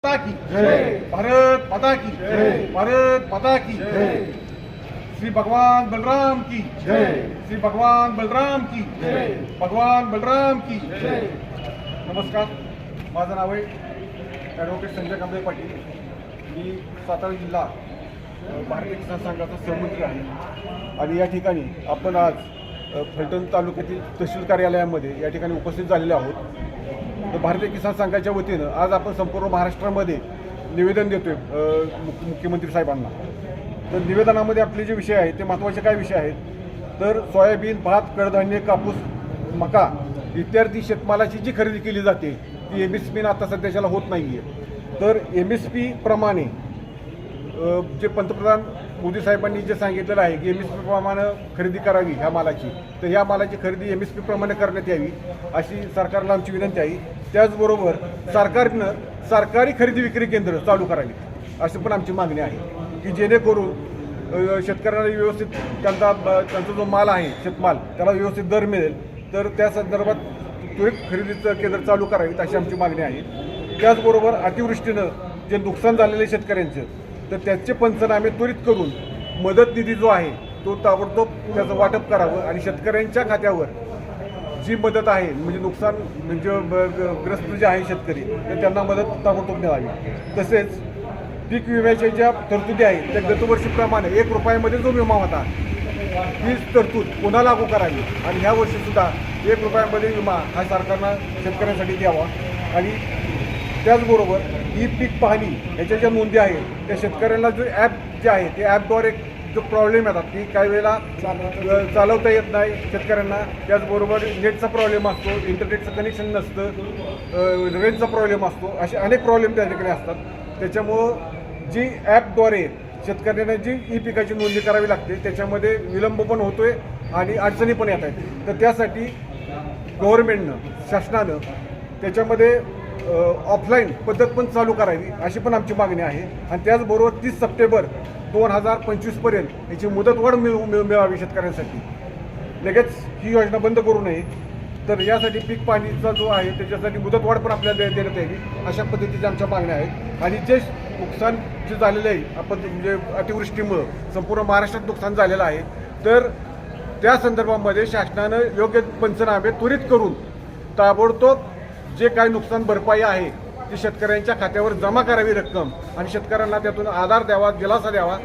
की जय, भारत माता की जय, भारत माता की जय, श्री भगवान बलराम की जय, श्री भगवान बलराम की जय, भगवान बलराम की जय। नमस्कार, माझं नाव आहे ॲडव्होकेट संजय कांबळे पाटील। मी सातारा जिल्हा भारतीय किसान संघाचा सहमंत्री आहे आणि या ठिकाणी आपण आज फलटण तालुक्यातील तहसील कार्यालयामध्ये या ठिकाणी उपस्थित झालेले आहोत। तर भारतीय किसान संघाच्या वतीनं आज आपण संपूर्ण महाराष्ट्रामध्ये निवेदन देतोय मुख्यमंत्री साहेबांना। तर निवेदनामध्ये आपले जे विषय आहेत ते महत्त्वाचे काय विषय आहेत, तर सोयाबीन, भात, कडधान्य, कापूस, मका इत्यादी शेतमालाची जी खरेदी केली जाते ती MSP आता सध्याच्याला होत नाही आहे। तर MSP प्रमाणे जे पंतप्रधान मोदी साहेबांनी जे सांगितलेलं आहे की MSP प्रमाणे खरेदी करावी ह्या मालाची, तर ह्या मालाची खरेदी MSP प्रमाणे करण्यात यावी अशी सरकारला आमची विनंती आहे। त्याचबरोबर सरकारनं सरकारी खरेदी विक्री केंद्र चालू करावी अशी पण आमची मागणी आहे की जेणेकरून शेतकऱ्यांना व्यवस्थित त्यांचा जो माल आहे शेतमाल त्याला व्यवस्थित दर मिळेल। तर त्या संदर्भात त्वरित खरेदीचं केंद्र चालू करावीत अशी आमची मागणी आहे। त्याचबरोबर अतिवृष्टीनं जे नुकसान झालेले शेतकऱ्यांचं तर त्याचे पंचनामे त्वरित करून मदत निधी जो आहे तो ताबडतोब त्याचं वाटप करावं आणि शेतकऱ्यांच्या खात्यावर जी मदत आहे म्हणजे नुकसान म्हणजे ग्रस्त जे आहे शेतकरी तर त्यांना मदत ताबडतोब मिळावी। तसेच पीक विम्याच्या ज्या तरतुदी आहेत त्या गतवर्षीप्रमाणे 1 रुपयामध्ये जो विमा होता हीच तरतूद पुन्हा लागू करावी आणि ह्या वर्षीसुद्धा 1 रुपयामध्ये विमा हा सरकारनं शेतकऱ्यांसाठी द्यावा। आणि त्याचबरोबर ही पीक पाहणी याच्या ज्या नोंदी आहेत त्या शेतकऱ्यांना जो ॲप जे आहे ते ॲपद्वारे जो प्रॉब्लेम येतात की काही वेळेला चालवता येत नाही शेतकऱ्यांना, त्याचबरोबर नेटचा प्रॉब्लेम असतो, इंटरनेटचं कनेक्शन नसतं, रेंजचा प्रॉब्लेम असतो, असे अनेक प्रॉब्लेम त्या ठिकाणी असतात। त्याच्यामुळं जी ॲपद्वारे शेतकऱ्यांना जी ई पिकाची नोंदणी करावी लागते त्याच्यामध्ये विलंब पण होतोय आणि अडचणी पण येत आहेत। तर त्यासाठी गव्हर्नमेंटनं शासनानं त्याच्यामध्ये ऑफलाईन पद्धत पण चालू करावी अशी पण आमची मागणी आहे। आणि त्याचबरोबर 30 सप्टेंबर 2025 पर्यंत याची मुदतवाढ मिळावी शेतकऱ्यांसाठी, लगेच ही योजना बंद करू नये। तर यासाठी पीक पाणीचा जो आहे त्याच्यासाठी मुदतवाढ पण आपल्याला देण्यात यावी अशा पद्धतीच्या आमच्या मागण्या आहेत। आणि जे नुकसान जे झालेलं आहे आपण म्हणजे अतिवृष्टीमुळं संपूर्ण महाराष्ट्रात नुकसान झालेलं आहे तर त्या संदर्भामध्ये शासनानं योग्य पंचनामे त्वरित करून ताबडतोब जे काही नुकसान भरपाई आहे ती शेतकऱ्यांच्या खात्यावर जमा करावी रक्कम आणि शेतकऱ्यांना त्यातून आधार द्यावा, दिलासा द्यावा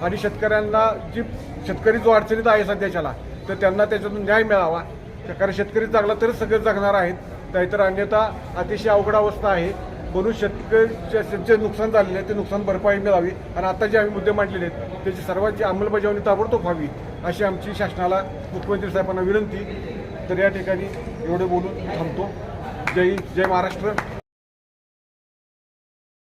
आणि शेतकऱ्यांना जी शेतकरी जो अडचणीत आहे सध्याच्याला तर त्यांना त्याच्यातून न्याय मिळावा। कारण शेतकरी जगला तरच सगळे जगणार आहेत, नाहीतर अन्यथा अतिशय अवघड अवस्था आहे। म्हणून शेतकऱ्याचे जे नुकसान झालेले आहे ते नुकसान भरपाई मिळावी आणि आता जे आम्ही मुद्दे मांडलेले आहेत त्याची सर्वांची अंमलबजावणी ताबडतोब व्हावी अशी आमची शासनाला मुख्यमंत्री साहेबांना विनंती। तर या ठिकाणी एवढे बोलून थांबतो। जय हिंद, जय महाराष्ट्र।